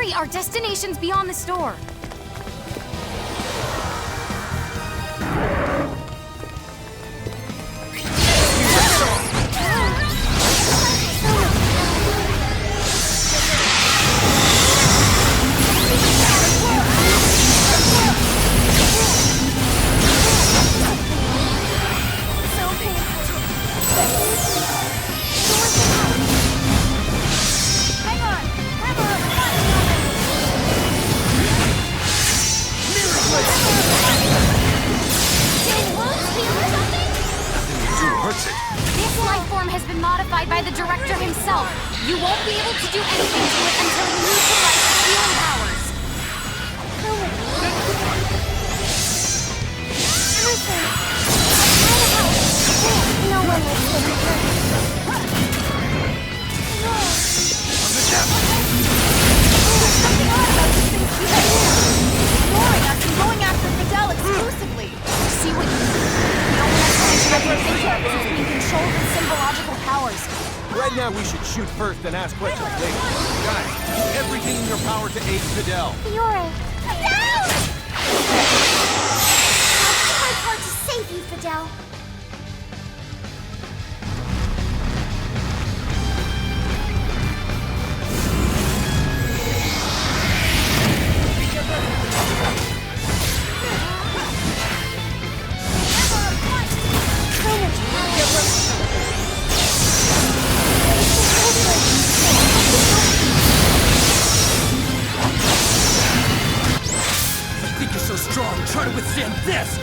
Hurry, our destination's beyond the store. By the director himself. You won't be able to do anything to it until you neutralize its healing powers. Listen, no one likes to be hurt. No. There's something odd about this thing's behavior. Ignoring us and going after Fidel exclusively. See what you mean? The only explanation I can think of is it's being controlled with symbological powers. Right now, we should shoot first and ask questions later. Guys, do everything in your power to aid Fidel. Fiore. Fidel! I'll do my part to save you, Fidel. Try to withstand this!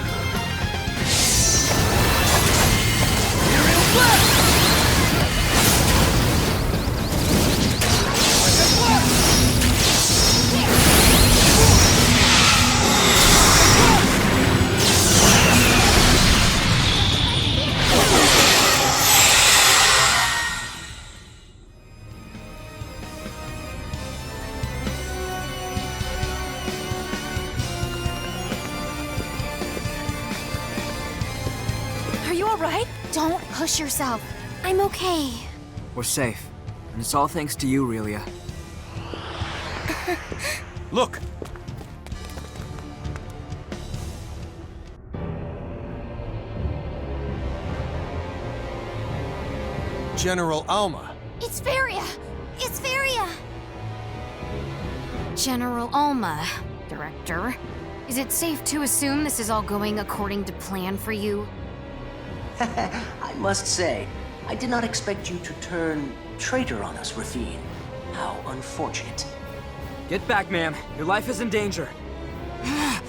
Don't push yourself. I'm okay. We're safe. And it's all thanks to you, Relia. Look! General Alma. It's Varia! It's Varia! General Alma, Director. Is it safe to assume this is all going according to plan for you? I must say, I did not expect you to turn traitor on us, Rafine. How unfortunate. Get back, ma'am. Your life is in danger. I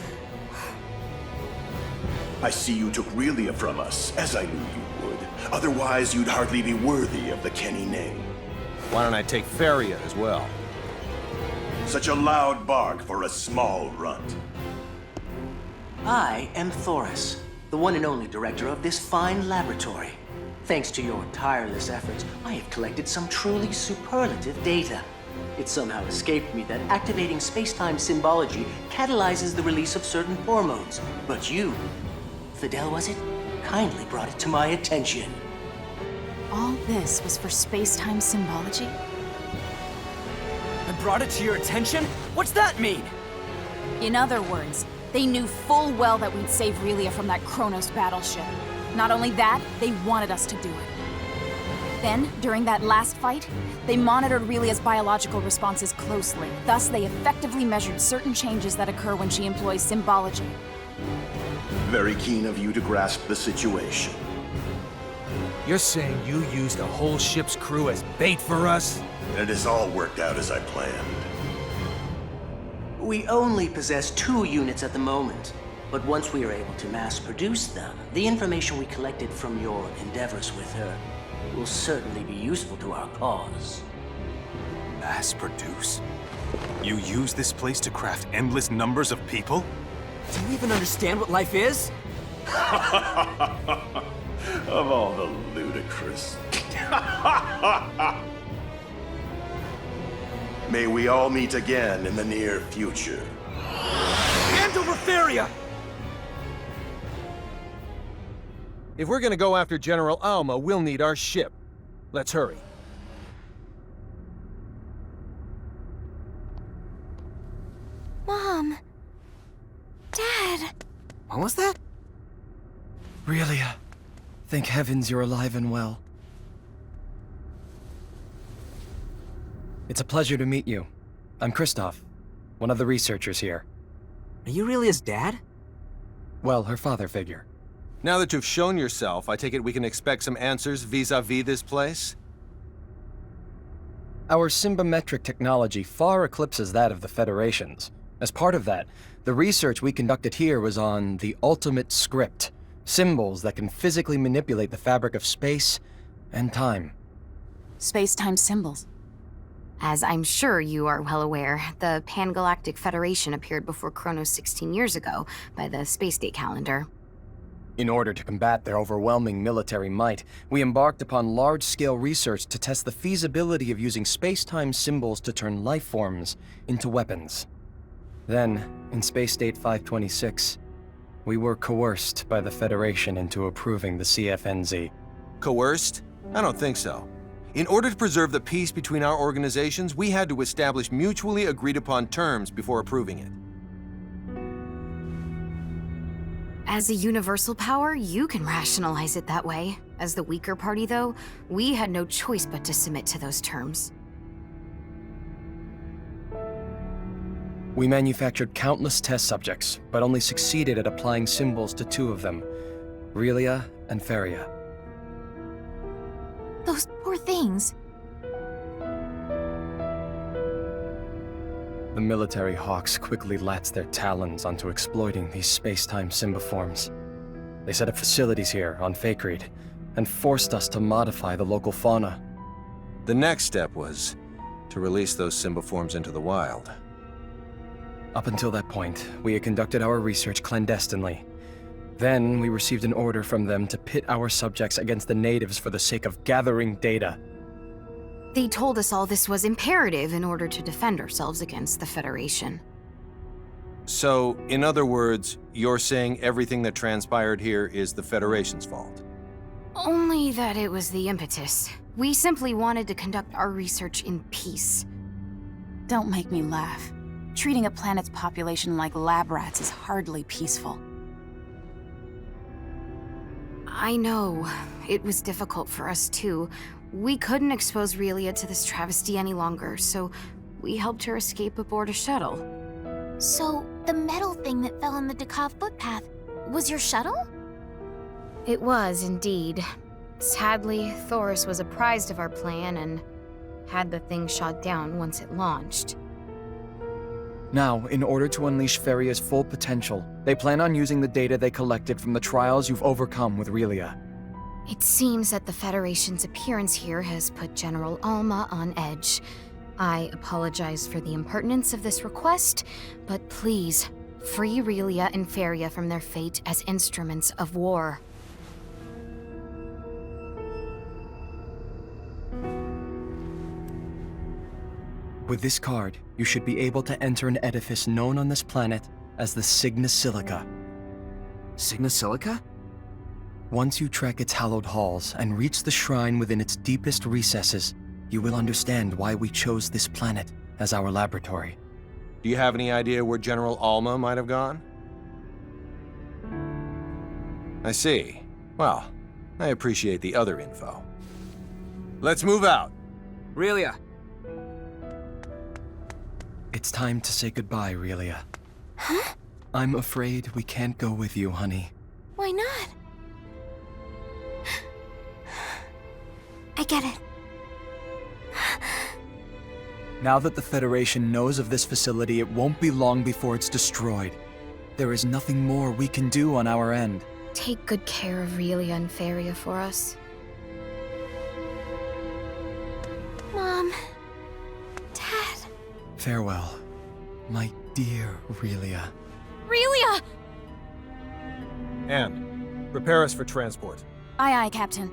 see you took Relia from us, as I knew you would. Otherwise, you'd hardly be worthy of the Kenny name. Why don't I take Feria as well? Such a loud bark for a small runt. I am Thoris, the one and only director of this fine laboratory. Thanks to your tireless efforts, I have collected some truly superlative data. It somehow escaped me that activating space-time symbology catalyzes the release of certain hormones. But you, Fidel was it, kindly brought it to my attention. All this was for space-time symbology? I brought it to your attention? What's that mean? In other words, they knew full well that we'd save Relia from that Kronos battleship. Not only that, they wanted us to do it. Then, during that last fight, they monitored Relia's biological responses closely. Thus, they effectively measured certain changes that occur when she employs symbology. Very keen of you to grasp the situation. You're saying you used a whole ship's crew as bait for us? And it has all worked out as I planned. We only possess 2 units at the moment, but once we are able to mass produce them, the information we collected from your endeavors with her will certainly be useful to our cause. Mass produce? You use this place to craft endless numbers of people? Do you even understand what life is? Of all the ludicrous. May we all meet again in the near future. Hand over Feria! If we're gonna go after General Alma, we'll need our ship. Let's hurry. What was that? Relia, thank heavens you're alive and well. It's a pleasure to meet you. I'm Kristoff, one of the researchers here. Are you really his dad? Well, her father figure. Now that you've shown yourself, I take it we can expect some answers vis-a-vis this place? Our symbometric technology far eclipses that of the Federation's. As part of that, the research we conducted here was on the ultimate script, symbols that can physically manipulate the fabric of space and time. Space-time symbols. As I'm sure you are well aware, the Pan-Galactic Federation appeared before Kronos 16 years ago by the space date calendar. In order to combat their overwhelming military might, we embarked upon large-scale research to test the feasibility of using space-time symbols to turn life forms into weapons. Then, in Space Date 526, we were coerced by the Federation into approving the CFNZ. Coerced? I don't think so. In order to preserve the peace between our organizations, we had to establish mutually agreed-upon terms before approving it. As a universal power, you can rationalize it that way. As the weaker party, though, we had no choice but to submit to those terms. We manufactured countless test subjects, but only succeeded at applying symbols to two of them, Relia and Feria. Those poor things. The military hawks quickly latched their talons onto exploiting these space-time symboforms. They set up facilities here on Faithlessness and forced us to modify the local fauna. The next step was to release those symboforms into the wild. Up until that point, we had conducted our research clandestinely. Then, we received an order from them to pit our subjects against the natives for the sake of gathering data. They told us all this was imperative in order to defend ourselves against the Federation. So, in other words, you're saying everything that transpired here is the Federation's fault? Only that it was the impetus. We simply wanted to conduct our research in peace. Don't make me laugh. Treating a planet's population like lab rats is hardly peaceful. I know. It was difficult for us, too. We couldn't expose Relia to this travesty any longer, so we helped her escape aboard a shuttle. So, the metal thing that fell in the Dakov footpath was your shuttle? It was, indeed. Sadly, Thoris was apprised of our plan and had the thing shot down once it launched. Now, in order to unleash Feria's full potential, they plan on using the data they collected from the trials you've overcome with Relia. It seems that the Federation's appearance here has put General Alma on edge. I apologize for the impertinence of this request, but please, free Relia and Feria from their fate as instruments of war. With this card, you should be able to enter an edifice known on this planet as the Signa Silica. Signa Silica? Once you trek its hallowed halls and reach the shrine within its deepest recesses, you will understand why we chose this planet as our laboratory. Do you have any idea where General Alma might have gone? I see. Well, I appreciate the other info. Let's move out. Relia. It's time to say goodbye, Relia. Huh? I'm afraid we can't go with you, honey. Why not? I get it. Now that the Federation knows of this facility, it won't be long before it's destroyed. There is nothing more we can do on our end. Take good care of Relia and Feria for us. Mom. Dad. Farewell, my dear Relia. Relia! And prepare us for transport. Aye, aye, Captain.